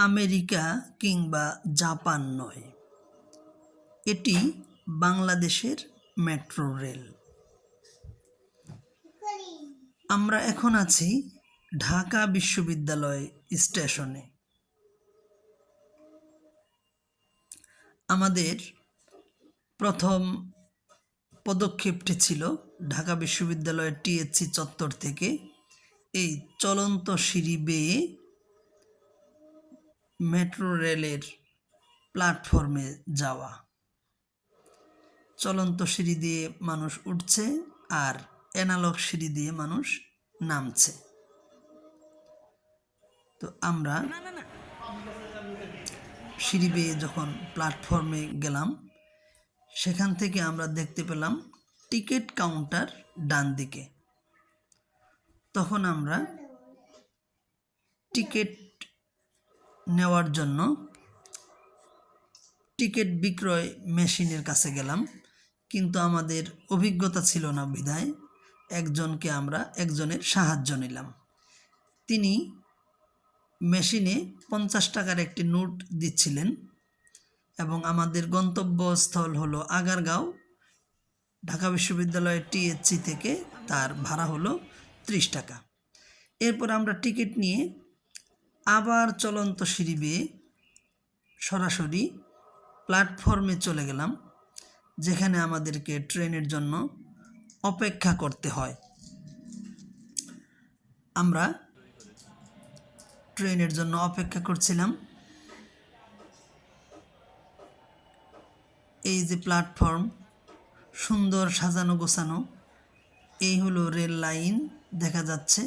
America কিংবা Japan নয়, এটি বাংলাদেশের মেট্রো রেল। আমরা এখন আছি ঢাকা বিশ্ববিদ্যালয় স্টেশনে। আমাদের প্রথম পদক্ষেপটি ছিল ঢাকা বিশ্ববিদ্যালয়ের টিএসসি চত্বর থেকে এই চলন্ত সিঁড়ি বেয়ে মেট্রো রেলের প্ল্যাটফর্মে যাওয়া। চলন্ত সিঁড়ি দিয়ে মানুষ উঠছে আর অ্যানালগ সিঁড়ি দিয়ে মানুষ নামছে। তো আমরা সিঁড়ি বেয়ে যখন প্ল্যাটফর্মে গেলাম, সেখান থেকে আমরা দেখতে পেলাম টিকিট কাউন্টার ডান দিকে। তখন আমরা টিকিট নেওয়ার জন্য টিকিট বিক্রয় মেশিনের কাছে গেলাম, কিন্তু আমাদের অভিজ্ঞতা ছিল না বিধায় একজনের সাহায্য নিলাম। তিনি মেশিনে 50 টাকার একটি নোট দিচ্ছিলেন এবং আমাদের গন্তব্যস্থল হলো আগারগাঁও। ঢাকা বিশ্ববিদ্যালয়ের টিএসসি থেকে তার ভাড়া হলো 30 টাকা। এরপর আমরা টিকিট নিয়ে আবার চলন্ত সিঁড়ি বেয়ে সরাসরি প্ল্যাটফর্মে চলে গেলাম, যেখানে আমাদেরকে ট্রেনের জন্য অপেক্ষা করতে হয়। আমরা ট্রেনের জন্য অপেক্ষা করছিলাম। এই যে প্ল্যাটফর্ম, সুন্দর সাজানো গোছানো, এই হলো রেল লাইন দেখা যাচ্ছে।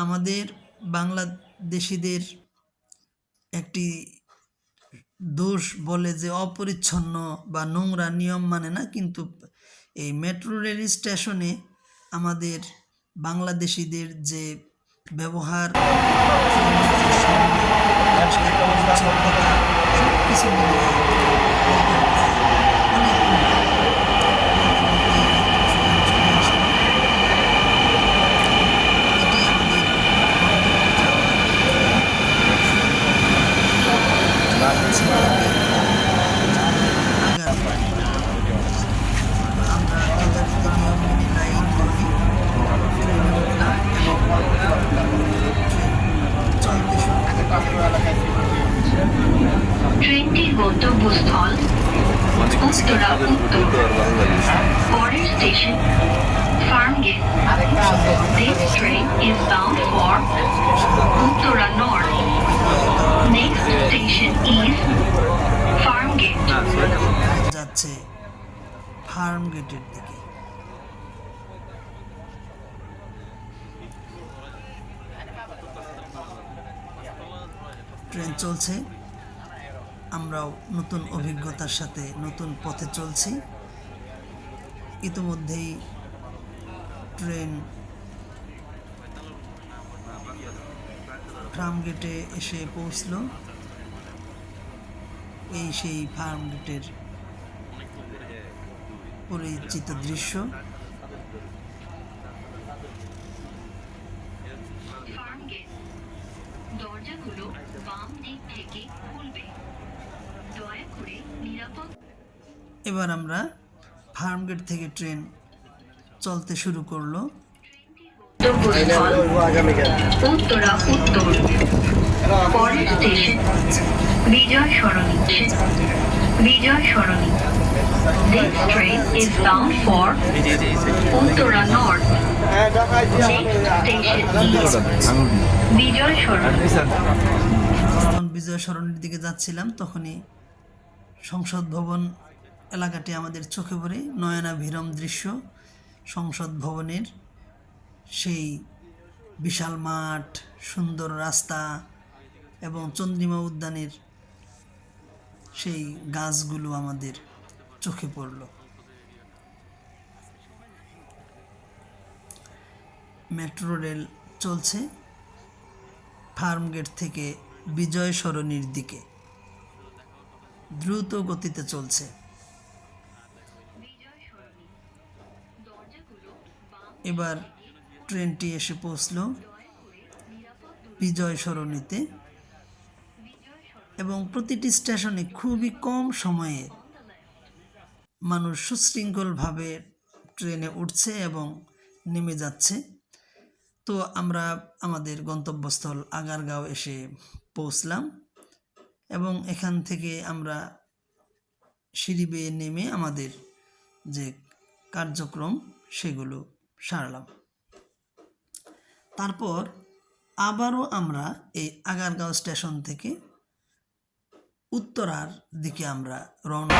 আমাদের বাংলাদেশিদের একটি দোষ বলে যে অপরিচ্ছন্ন বা নোংরা, নিয়ম মানে না, কিন্তু এই মেট্রো রেল স্টেশনে আমাদের বাংলাদেশিদের যে ব্যবহার, সবকিছু মিলিয়ে ট্রেনটির গন্তব্যস্থল উত্তরা উত্তর। পরের station Farmgate. This train is bound for Uttara North. Next station is Farmgate. যাচ্ছে ফার্মগেটের দিকে। ট্রেন চলছে, আমরাও নতুন অভিজ্ঞতার সাথে নতুন পথে চলছি। ইতিমধ্যেই ট্রেন ফার্মগেটে এসে পৌঁছল। এই সেই ফার্মগেটের পরিচিত দৃশ্য। দরজাগুলো বাম দিক থেকে খুলবে, দয়া করে নিরাপদ। এবার আমরা ফার্মগেট থেকে ট্রেন চলতে শুরু করলো। উত্তরা উত্তর। পরের station Bijoy Sarani. Bijoy Sarani. This train is bound for Uttara North. Next station is বিজয় সরণি। যখন বিজয় সরণির দিকে যাচ্ছিলাম, তখনই সংসদ ভবন এলাকাটি আমাদের চোখে পড়ে। নয়নাভিরাম দৃশ্য সংসদ ভবনের, সেই বিশাল মাঠ, সুন্দর রাস্তা এবং চন্দ্রিমা উদ্যানের সেই গাছগুলো আমাদের চোখে পড়ল। মেট্রো রেল চলছে ফার্মগেট থেকে বিজয় সরণির দিকে, দ্রুত গতিতে চলছে। এবার ট্রেনটি এসে পৌঁছল বিজয় সরণিতে। এবং প্রতিটি স্টেশনে খুবই কম সময়ে মানুষ সুশৃঙ্খলভাবে ট্রেনে উঠছে এবং নেমে যাচ্ছে। তো আমরা আমাদের গন্তব্যস্থল আগারগাঁও এসে পৌঁছলাম এবং এখান থেকে আমরা সিঁড়ি বেয়ে নেমে আমাদের যে কার্যক্রম সেগুলো সারলাম। তারপর আবারও আমরা এই আগারগাঁও স্টেশন থেকে উত্তরার দিকে আমরা রওনা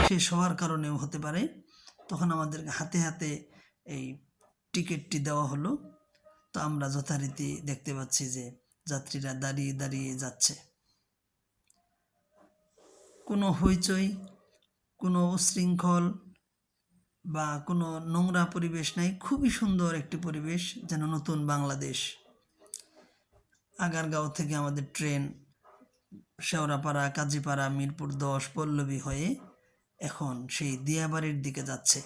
শেষ হওয়ার কারণেও হতে পারে, তখন আমাদের হাতে হাতে এই টিকিটটি দেওয়া হলো। তো আমরা যথারীতি দেখতে পাচ্ছি যে যাত্রীরা দাঁড়িয়ে দাঁড়িয়ে যাচ্ছে। কোনো হইচই, কোনো উচ্ছৃঙ্খল বা কোনো নোংরা পরিবেশ নাই, খুবই সুন্দর একটি পরিবেশ, যেন নতুন বাংলাদেশ। আগারগাঁও থেকে আমাদের ট্রেন শেওড়াপাড়া, কাজীপাড়া, মিরপুর 10, পল্লবী হয়ে এখন সেই দিয়াবাড়ির দিকে যাচ্ছে।